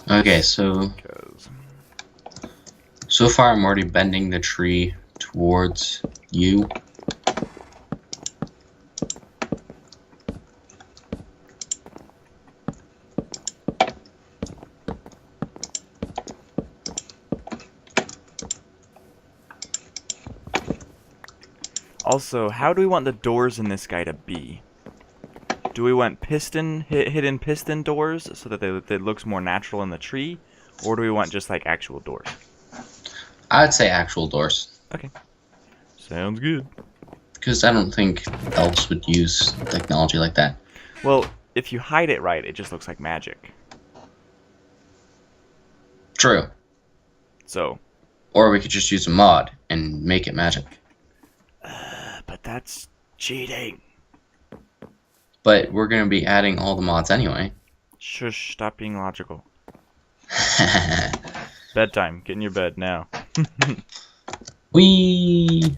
Okay, so Because far I'm already bending the tree towards you. also, how do we want the doors in this guy to be? Do we want hidden piston doors so that it looks more natural in the tree, or do we want just like actual doors? I'd say actual doors. Okay, sounds good. Because I don't think elves would use technology like that. Well, if you hide it right, it just looks like magic. True. So, Or we could just use a mod and make it magic. but that's cheating. But we're going to be adding all the mods anyway. Shush, stop being logical. Bedtime, get in your bed now. Whee!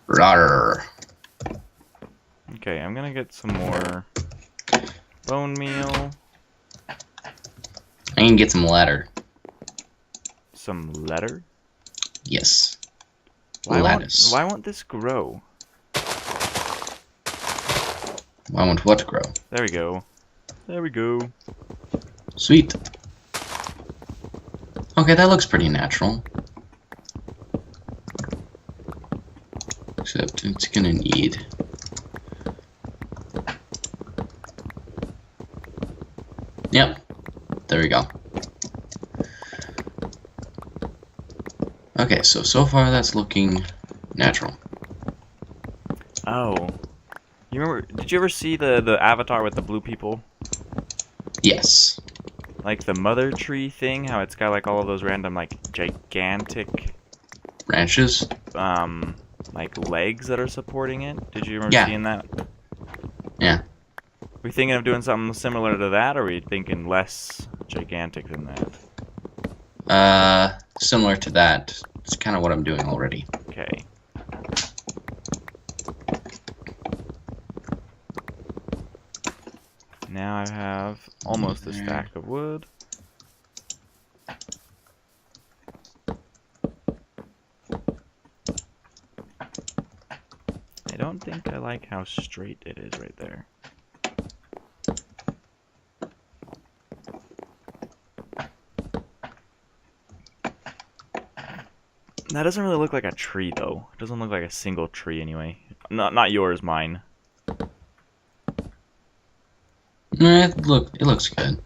Rawr. Okay, I'm gonna get some more bone meal, I can get some ladder. some letter. Yes. Why Lattice. won't this grow? I want what to grow? There we go. There we go. Sweet. Okay, that looks pretty natural. Except it's gonna need... Yep. There we go. Okay, so far that's looking natural. Oh. You remember, did you ever see the avatar with the blue people? Yes. Like the mother tree thing, how it's got like all of those random like gigantic Branches? like legs that are supporting it. Did you remember Yeah. seeing that? Yeah. We thinking of doing something similar to that, or are we thinking less gigantic than that? Similar to that. It's kind of what I'm doing already. Okay. Now I have almost a stack of wood. I don't think I like how straight it is right there. That doesn't really look like a tree, though. It doesn't look like a single tree, anyway. Not yours, mine. It looks good.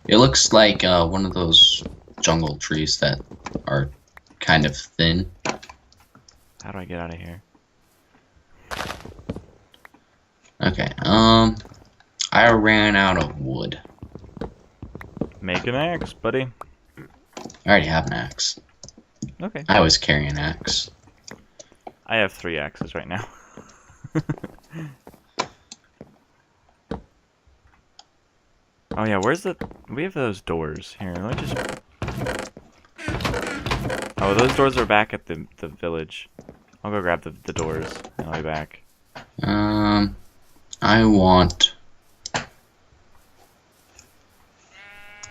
It looks like one of those jungle trees that are kind of thin. How do I get out of here? Okay, I ran out of wood. Make an axe, buddy. I already have an axe. Okay. I always carry an axe. I have 3 axes right now. Oh yeah, where's the... We have those doors. Here, let me just... Oh, those doors are back at the village. I'll go grab the doors, and I'll be back. I want...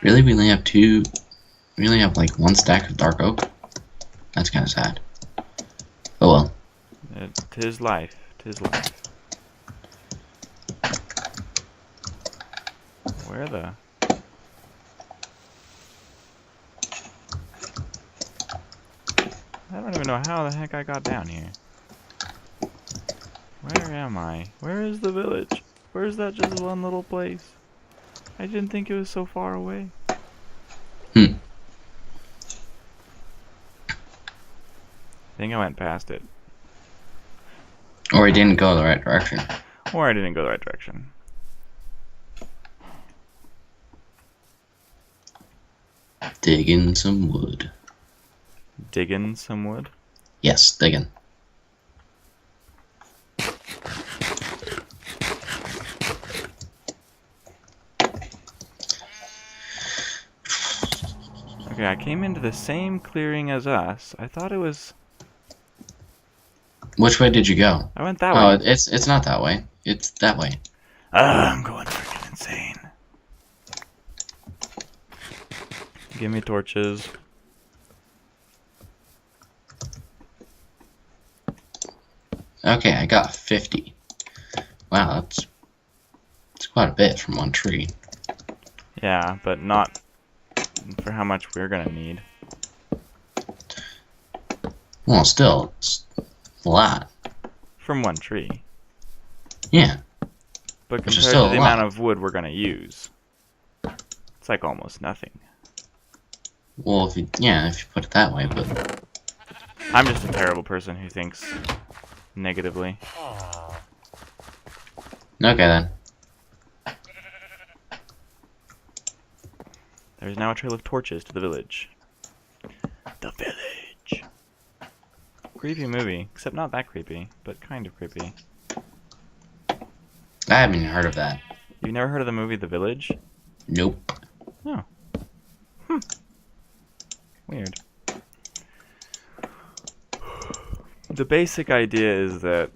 Really? We only have two... We only have like 1 stack of dark oak? That's kind of sad. Oh well. Tis life. Tis life. Where the... I don't even know how the heck I got down here. Where am I? Where is the village? Where is that just one little place? I didn't think it was so far away. Hmm. I think I went past it. Or we didn't go the right direction. Or I didn't go the right direction. Digging some wood. Digging some wood? Yes, digging. Okay, I came into the same clearing as us. I thought it was Which way did you go? I went that Oh, way. it's not that way. It's that way. I'm going freaking insane. Give me torches. Okay, I got 50. Wow, that's quite a bit from one tree. Yeah, but not for how much we're gonna need. Well, still, it's a lot. From one tree. Yeah. But Which is compared still to the a lot. amount of wood we're gonna use, it's like almost nothing. Well, if you put it that way, but I'm just a terrible person who thinks negatively. okay then. There's now a trail of torches to the village. The village. Creepy movie, except not that creepy, but kind of creepy. I haven't even heard of that. You've never heard of the movie The Village? Nope. Oh. Weird. The basic idea is that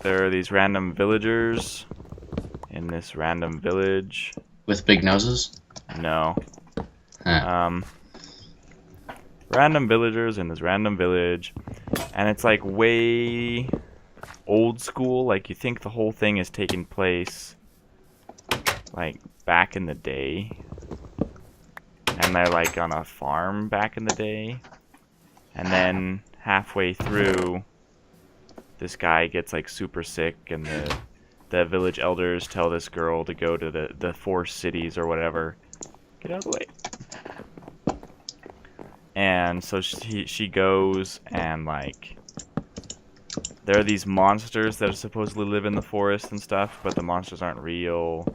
there are these random villagers in this random village. With big noses? No. Huh. Random villagers in this random village, and it's like way old school. Like you think the whole thing is taking place like back in the day, and they're like on a farm back in the day, and then halfway through this guy gets like super sick, and the village elders tell this girl to go to the four cities or whatever. Get out of the way. And so she goes, and like there are these monsters that supposedly live in the forest and stuff, but the monsters aren't real.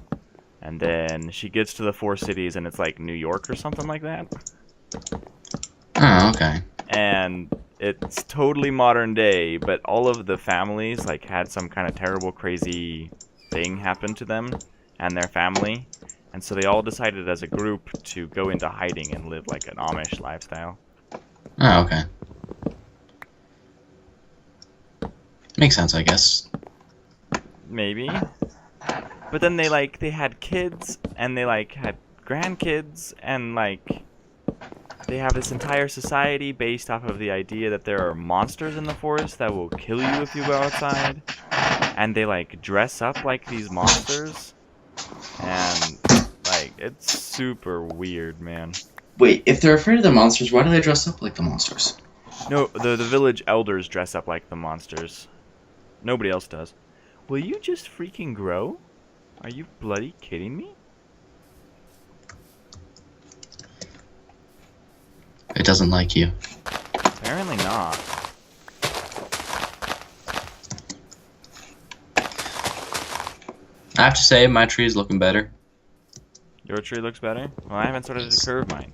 And then she gets to the four cities, and it's like New York or something like that. Oh, okay. And it's totally modern day, but all of the families like had some kind of terrible, crazy thing happen to them and their family. And so they all decided as a group to go into hiding and live like an Amish lifestyle. Oh, okay. Makes sense, I guess. Maybe. But then they had kids, and they had grandkids, and they have this entire society based off of the idea that there are monsters in the forest that will kill you if you go outside. And they dress up like these monsters. And it's super weird, man. Wait, if they're afraid of the monsters, why do they dress up like the monsters? No, the village elders dress up like the monsters. Nobody else does. Will you just freaking grow? Are you bloody kidding me? It doesn't like you. Apparently not. I have to say, my tree is looking better. Your tree looks better? Well, I haven't started to curve mine.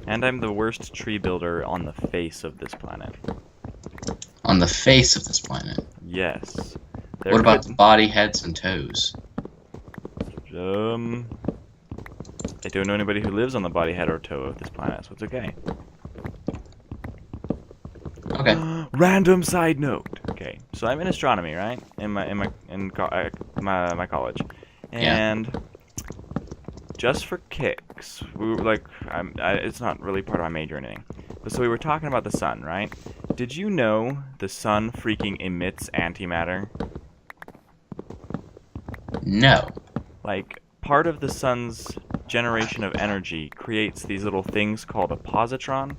And I'm the worst tree builder on the face of this planet. On the face of this planet? Yes. What about the body, heads, and toes? I don't know anybody who lives on the body, head, or toe of this planet, so it's okay. Okay. Random side note. Okay, so I'm in astronomy, right? In my college, and just for kicks, we were it's not really part of my major or anything, but so we were talking about the sun, right? Did you know the sun freaking emits antimatter? No. Part of the sun's generation of energy creates these little things called a positron,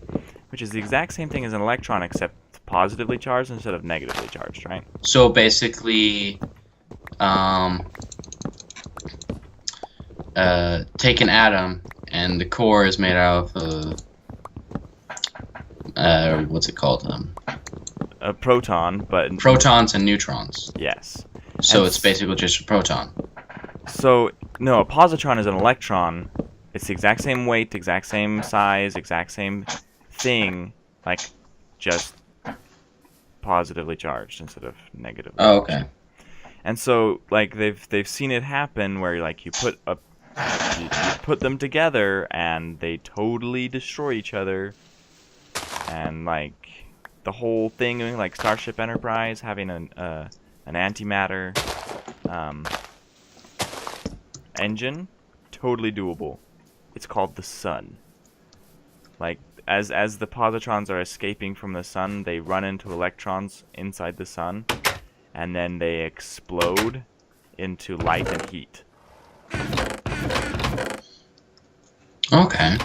which is the exact same thing as an electron, except positively charged instead of negatively charged, right? So basically, take an atom, and the core is made out of, what's it called? A proton, but... Protons and neutrons. Yes. So it's basically just a proton. So, no, a positron is an electron. It's the exact same weight, exact same size, exact same thing, just positively charged instead of negatively charged. Oh, okay. And so, they've seen it happen where, you put them together and they totally destroy each other, and, the the whole thing, like Starship Enterprise, having an antimatter engine, totally doable. It's called the sun. Like, as the positrons are escaping from the sun, they run into electrons inside the sun, and then they explode into light and heat. Okay.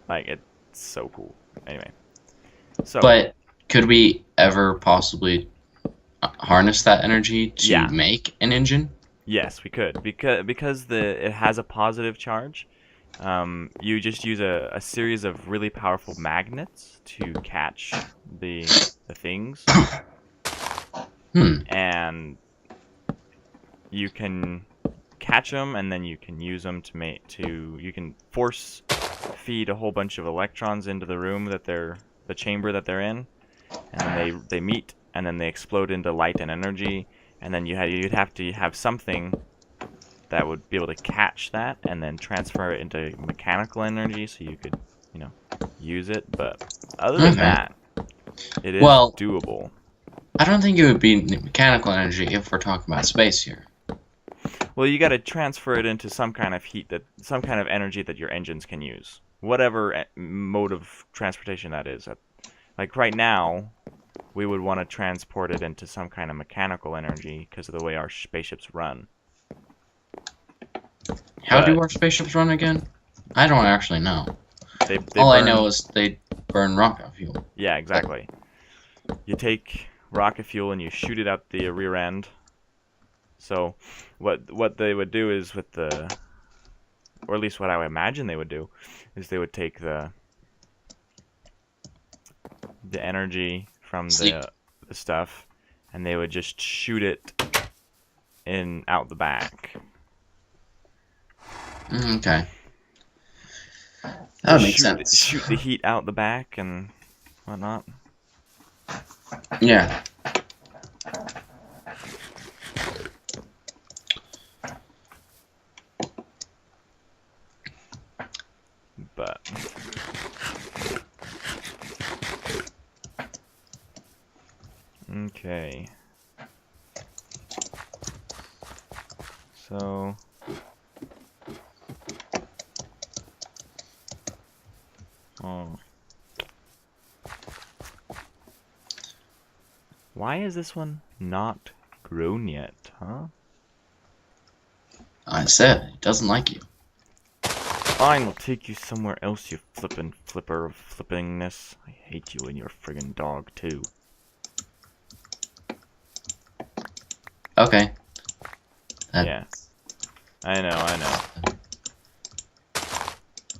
Like, it's so cool. Anyway. So, But could we ever possibly harness that energy to make an engine? yes, we could. Because it has a positive charge, you just use a series of really powerful magnets to catch the things. And you can catch them, and then you can use them you can force feed a whole bunch of electrons into the room the chamber that they're in, and then they meet, and then they explode into light and energy, and then you'd have to have something that would be able to catch that and then transfer it into mechanical energy so you could, use it. But other than that, it is doable. I don't think it would be mechanical energy if we're talking about space here. Well, you got to transfer it into some kind of some kind of energy that your engines can use. Whatever mode of transportation that is. Like right now, we would want to transport it into some kind of mechanical energy because of the way our spaceships run. How do our spaceships run again? I don't actually know. All I know is they burn rocket fuel. Yeah, exactly. You take rocket fuel and you shoot it out the rear end. So what they would do is or at least what I would imagine they would do, is they would take the energy from the stuff, and they would just shoot it out the back. Okay. That makes sense. Shoot the heat out the back and whatnot. Yeah. But okay. So why is this one not grown yet, huh? I said it doesn't like you. Fine, we'll take you somewhere else, you flippin' flipper of flippingness. I hate you and your friggin' dog, too. Okay. Yeah. I know.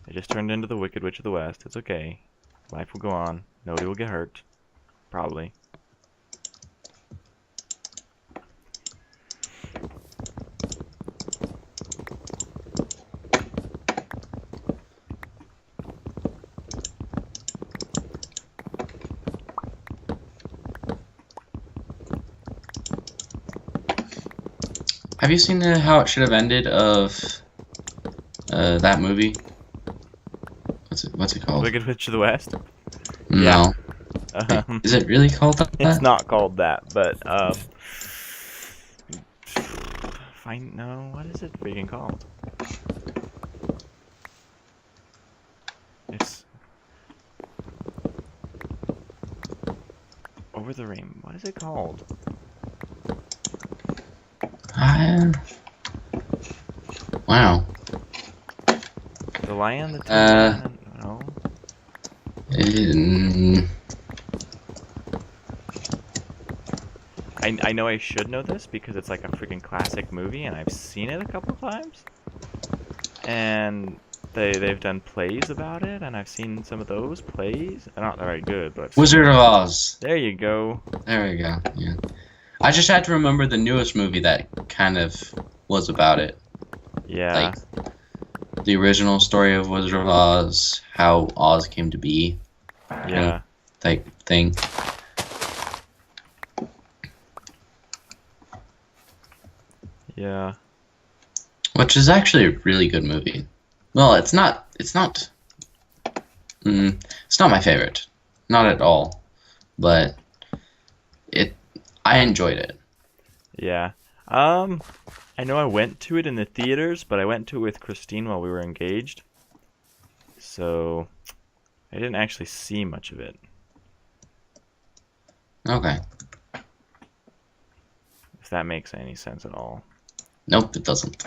I just turned into the Wicked Witch of the West. It's okay. Life will go on. Nobody will get hurt. Probably. Have you seen how it should have ended of that movie? What's it called? Wicked Witch of the West? No. Yeah. Is it really called that? It's not called that, but what is it freaking called? It's Over the Rain. What is it called? Wow. The Lion, the Tiger, no. I know I should know this because it's like a freaking classic movie and I've seen it a couple times. And they've done plays about it, and I've seen some of those plays. They're not very good, but Wizard of Oz. There you go. There we go. Yeah. I just had to remember the newest movie that kind of was about it. Yeah. Like the original story of Wizard of Oz, how Oz came to be. Yeah. Type thing. Yeah. Which is actually a really good movie. Well, it's not It's not my favorite, not at all, but I enjoyed it. Yeah. I know I went to it in the theaters, but I went to it with Christine while we were engaged. So I didn't actually see much of it. Okay. If that makes any sense at all. Nope, it doesn't.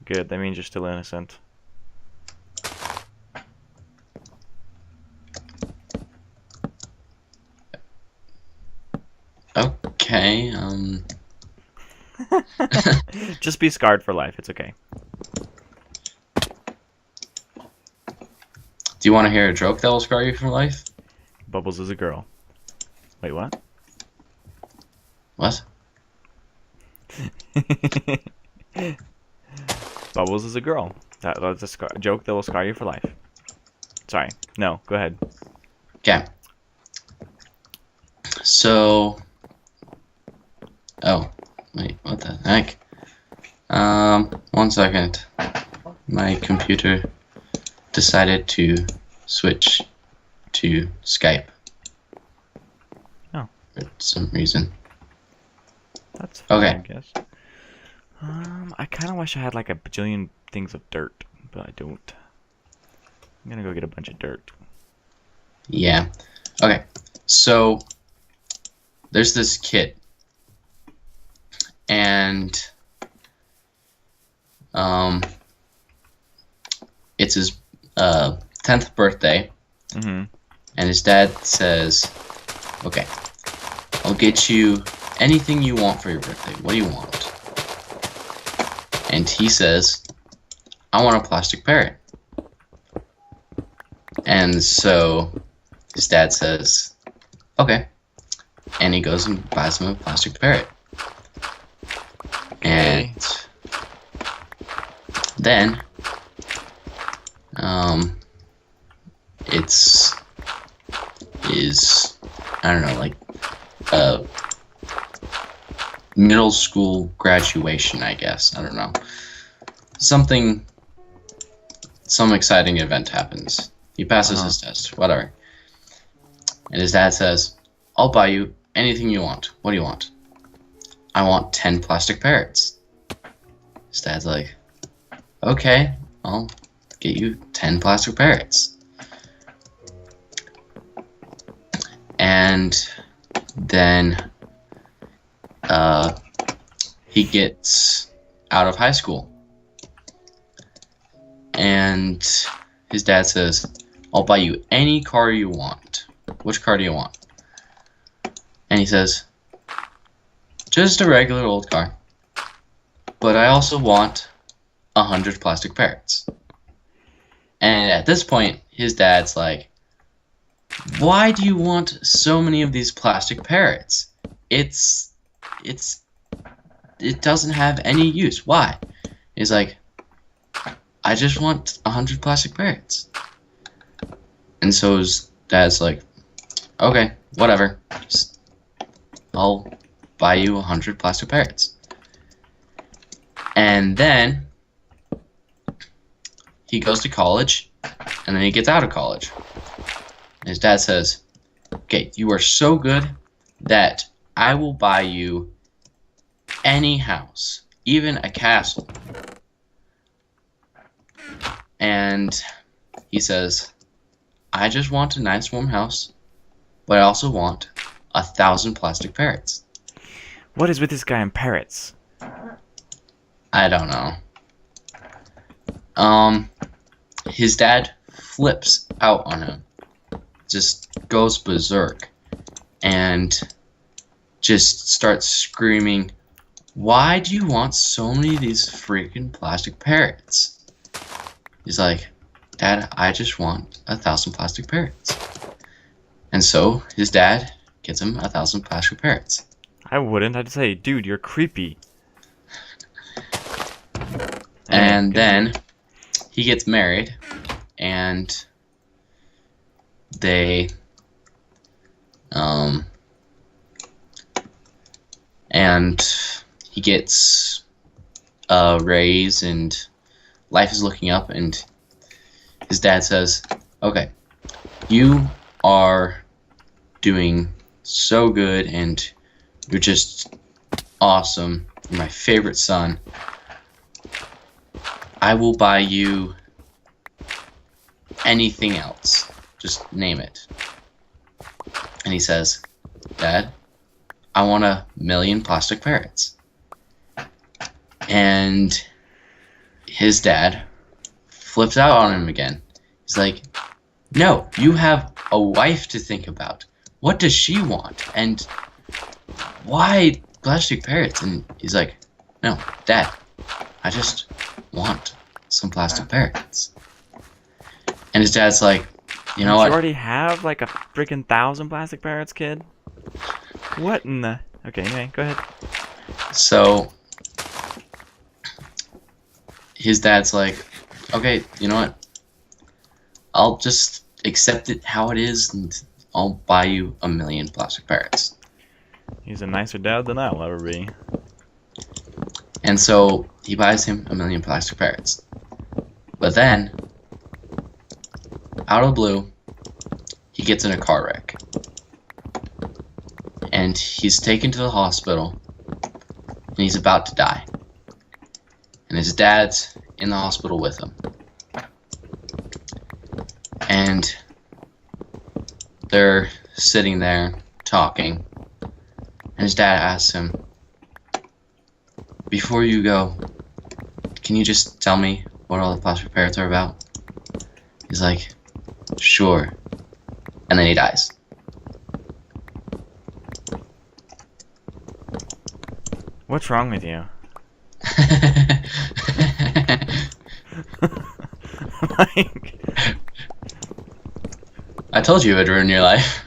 Good, that means you're still innocent. Okay, Just be scarred for life, it's okay. do you want to hear a joke that will scar you for life? Bubbles is a girl. Wait, what? What? Bubbles is a girl. That's a joke that will scar you for life. Sorry. No, go ahead. Okay. So... Oh, wait, what the heck? 1 second. My computer decided to switch to Skype. Oh. For some reason. That's fine, Okay. I guess. I kind of wish I had like a bajillion things of dirt, but I don't. I'm gonna go get a bunch of dirt. Yeah. Okay. So there's this kid, and it's his 10th birthday, Mm-hmm. and his dad says, "Okay, I'll get you anything you want for your birthday. What do you want?" And he says, "I want a plastic parrot." And so his dad says, "Okay." And he goes and buys him a plastic parrot. Okay. And then, I don't know, like, middle school graduation, I guess. I don't know. Some exciting event happens. He passes his test, whatever. And his dad says, "I'll buy you anything you want. What do you want?" "I want 10 plastic parrots." His dad's like, "Okay, I'll get you 10 plastic parrots." And then he gets out of high school. And his dad says, "I'll buy you any car you want. Which car do you want?" And he says, "Just a regular old car. But I also want 100 plastic parrots." And at this point, his dad's like, "Why do you want so many of these plastic parrots? It doesn't have any use. Why?" He's like, "I just want 100 plastic parrots." And so his dad's like, "Okay, whatever. I'll buy you 100 plastic parrots." And then he goes to college, and then he gets out of college. And his dad says, "Okay, you are so good that I will buy you any house, even a castle." And he says, "I just want a nice warm house, but I also want 1,000 plastic parrots." What is with this guy and parrots? I don't know. His dad flips out on him, just goes berserk, and just starts screaming, "Why do you want so many of these freaking plastic parrots?" He's like, "Dad, I just want 1,000 plastic parrots." And so his dad gets him 1,000 plastic parrots. I wouldn't. I'd say, dude, you're creepy. And then he gets married, and they and he gets a raise, and life is looking up, and his dad says, "Okay, You are doing so good, and you're just awesome. You're my favorite son. I will buy you anything else. Just name it. And he says, Dad, I want 1,000,000 plastic parrots. And his dad flips out on him again. He's like, no, you have a wife to think about. What does she want? And why plastic parrots? And he's like, no, Dad, I just want some plastic parrots. And his dad's like, you know Don't what? you already have like a freaking 1,000 plastic parrots, kid? What in the... Okay, anyway, go ahead. So his dad's like, okay, you know what? I'll just accept it how it is, and I'll buy you 1,000,000 plastic parrots. He's a nicer dad than I'll ever be. And so he buys him 1,000,000 plastic parrots. But then, out of the blue, he gets in a car wreck. And he's taken to the hospital, and he's about to die. And his dad's in the hospital with him. And they're sitting there talking. And his dad asks him, before you go, can you just tell me what all the plastic parrots are about? He's like, sure. And then he dies. What's wrong with you? Like... I told you it would ruin your life.